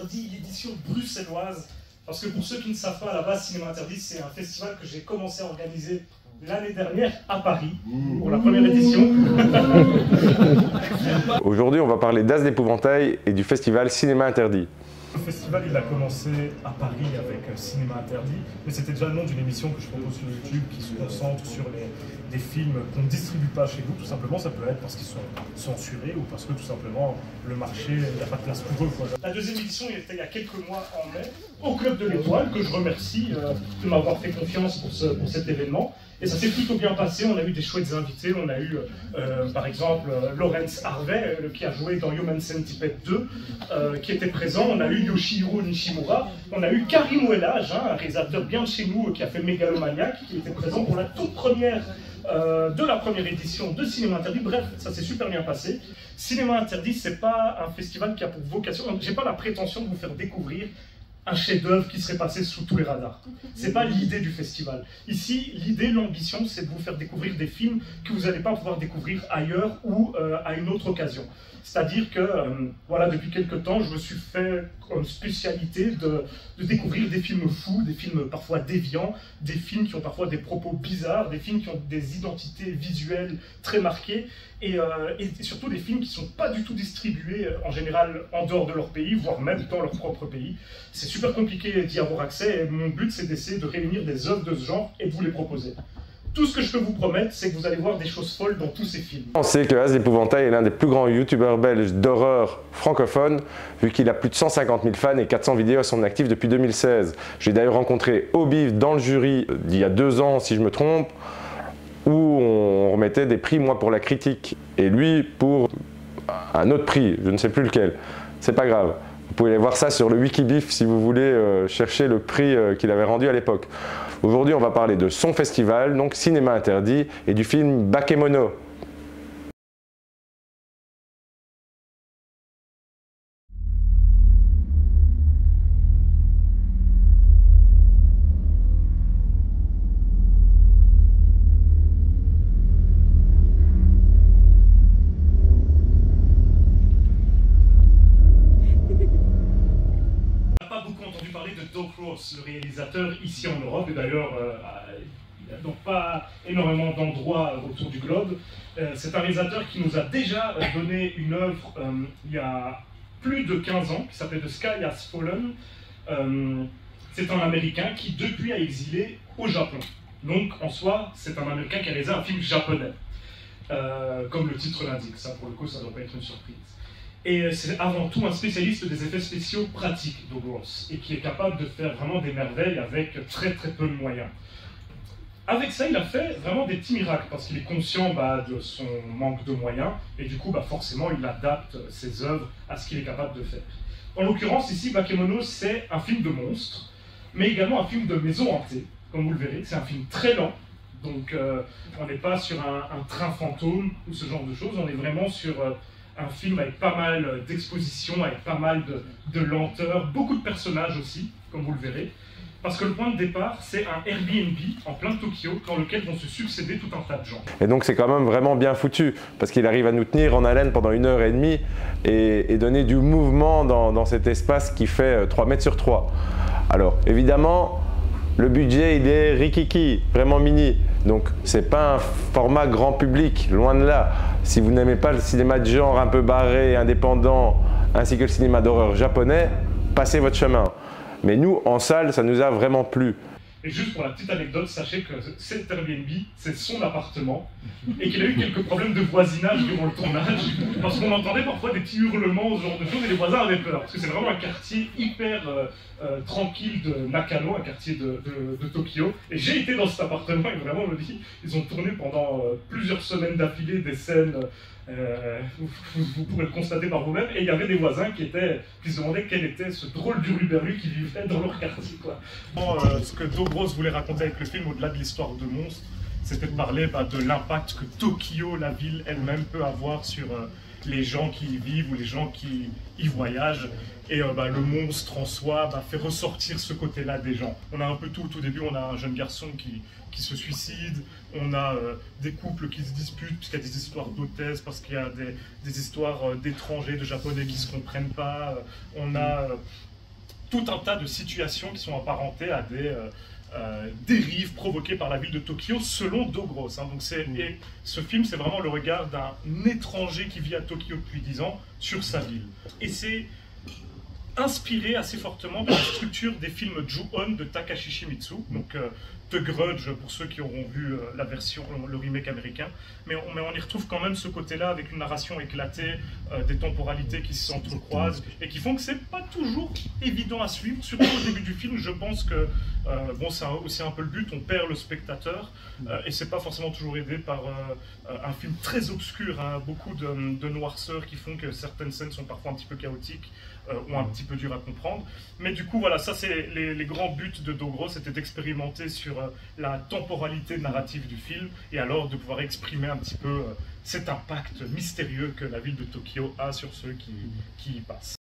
Interdit, l'édition bruxelloise. Parce que pour ceux qui ne savent pas, à la base, Cinéma Interdit, c'est un festival que j'ai commencé à organiser l'année dernière à Paris, pour la première édition. Aujourd'hui, on va parler d'As d'Épouvantail et du festival Cinéma Interdit. Le festival, il a commencé à Paris avec Cinéma Interdit, mais c'était déjà le nom d'une émission que je propose sur YouTube qui se concentre sur des films qu'on ne distribue pas chez vous. Tout simplement, ça peut être parce qu'ils sont censurés ou parce que tout simplement le marché, il n'y a pas de place pour eux, quoi. La deuxième édition, il était il y a quelques mois en mai, au Club de l'Étoile, que je remercie de m'avoir fait confiance pour cet événement. Et ça s'est plutôt bien passé, on a eu des chouettes invités, on a eu par exemple Laurence Harvey, qui a joué dans Human Centipede 2, qui était présent, on a eu Yoshihiro Nishimura, on a eu Karim Ouelaj, un réalisateur bien de chez nous qui a fait Mégalomaniac, qui était présent pour la toute première de la première édition de Cinéma Interdit. Bref, ça s'est super bien passé. Cinéma Interdit, c'est pas un festival qui a pour vocation, j'ai pas la prétention de vous faire découvrir un chef-d'œuvre qui serait passé sous tous les radars. C'est pas l'idée du festival. Ici, l'idée, l'ambition, c'est de vous faire découvrir des films que vous n'allez pas pouvoir découvrir ailleurs ou à une autre occasion. C'est-à-dire que, voilà, depuis quelques temps, je me suis fait comme spécialité de découvrir des films fous, des films parfois déviants, des films qui ont parfois des propos bizarres, des films qui ont des identités visuelles très marquées, et surtout des films qui ne sont pas du tout distribués en général en dehors de leur pays, voire même dans leur propre pays. C'est super compliqué d'y avoir accès, et mon but c'est d'essayer de réunir des œuvres de ce genre et de vous les proposer. Tout ce que je peux vous promettre, c'est que vous allez voir des choses folles dans tous ces films. On sait que As d'Épouvantail est l'un des plus grands youtubeurs belges d'horreur francophones, vu qu'il a plus de 150 000 fans et 400 vidéos à son actif depuis 2016. J'ai d'ailleurs rencontré Obif dans le jury d'il y a 2 ans, si je me trompe, où on remettait des prix, moi pour la critique, et lui pour un autre prix, je ne sais plus lequel. C'est pas grave. Vous pouvez aller voir ça sur le Wikibif si vous voulez chercher le prix qu'il avait rendu à l'époque. Aujourd'hui, on va parler de son festival, donc Cinéma Interdit, et du film Bakemono. Le réalisateur ici en Europe, et d'ailleurs il n'y a donc pas énormément d'endroits autour du globe. C'est un réalisateur qui nous a déjà donné une œuvre il y a plus de 15 ans, qui s'appelait The Sky Has Fallen. C'est un Américain qui depuis a exilé au Japon. Donc en soi, c'est un Américain qui a réalisé un film japonais, comme le titre l'indique. Ça pour le coup, ça ne doit pas être une surprise. Et c'est avant tout un spécialiste des effets spéciaux pratiques, Doug Ross, et qui est capable de faire vraiment des merveilles avec très peu de moyens. Avec ça, il a fait vraiment des petits miracles, parce qu'il est conscient de son manque de moyens, et du coup, forcément, il adapte ses œuvres à ce qu'il est capable de faire. En l'occurrence, ici, Bakemono, c'est un film de monstre, mais également un film de maison hantée, comme vous le verrez. C'est un film très lent, donc on n'est pas sur un train fantôme ou ce genre de choses, on est vraiment sur un film avec pas mal d'exposition, avec pas mal de lenteur, beaucoup de personnages aussi, comme vous le verrez. Parce que le point de départ, c'est un Airbnb en plein Tokyo, dans lequel vont se succéder tout un tas de gens. Et donc c'est quand même vraiment bien foutu, parce qu'il arrive à nous tenir en haleine pendant 1h30 et donner du mouvement dans cet espace qui fait 3 mètres sur 3. Alors évidemment, le budget il est rikiki, vraiment mini. Donc c'est pas un format grand public, loin de là. Si vous n'aimez pas le cinéma de genre un peu barré, indépendant, ainsi que le cinéma d'horreur japonais, passez votre chemin. Mais nous, en salle, ça nous a vraiment plu. Et juste pour la petite anecdote, sachez que cet Airbnb, c'est son appartement, et qu'il a eu quelques problèmes de voisinage durant le tournage, parce qu'on entendait parfois des petits hurlements, ce genre de choses, et les voisins avaient peur, parce que c'est vraiment un quartier hyper tranquille de Nakano, un quartier de Tokyo. Et j'ai été dans cet appartement, et vraiment, on me dit, ils ont tourné pendant plusieurs semaines d'affilée des scènes, vous pourrez le constater par vous-même, et il y avait des voisins qui se demandaient quel était ce drôle d'hurluberlu qui vivait dans leur quartier, quoi. Ce que Doug Ross voulait raconter avec le film, au-delà de l'histoire de monstres, c'était de parler de l'impact que Tokyo, la ville elle-même, peut avoir sur les gens qui y vivent ou les gens qui y voyagent. Et le monstre en soi fait ressortir ce côté-là des gens. On a un peu tout. Au tout début, on a un jeune garçon qui se suicide, on a des couples qui se disputent, puisqu'il y a des histoires d'hôtesses, parce qu'il y a des histoires d'étrangers, de japonais qui ne se comprennent pas. On a tout un tas de situations qui sont apparentées à des dérives provoquées par la ville de Tokyo selon Dogros. Hein. Donc et ce film, c'est vraiment le regard d'un étranger qui vit à Tokyo depuis 10 ans sur sa ville. Et c'est inspiré assez fortement de la structure des films Ju-On de Takashi Shimizu, donc The Grudge pour ceux qui auront vu la version, le remake américain, mais on y retrouve quand même ce côté-là avec une narration éclatée, des temporalités qui s'entrecroisent et qui font que c'est pas toujours évident à suivre, surtout au début du film. Je pense que bon, c'est aussi un peu le but, on perd le spectateur et c'est pas forcément toujours aidé par un film très obscur, hein, beaucoup de noirceurs qui font que certaines scènes sont parfois un petit peu chaotiques ou un petit peu dur à comprendre. Mais du coup, voilà, ça c'est les grands buts de Dogros, c'était d'expérimenter sur la temporalité narrative du film et alors de pouvoir exprimer un petit peu cet impact mystérieux que la ville de Tokyo a sur ceux qui y passent.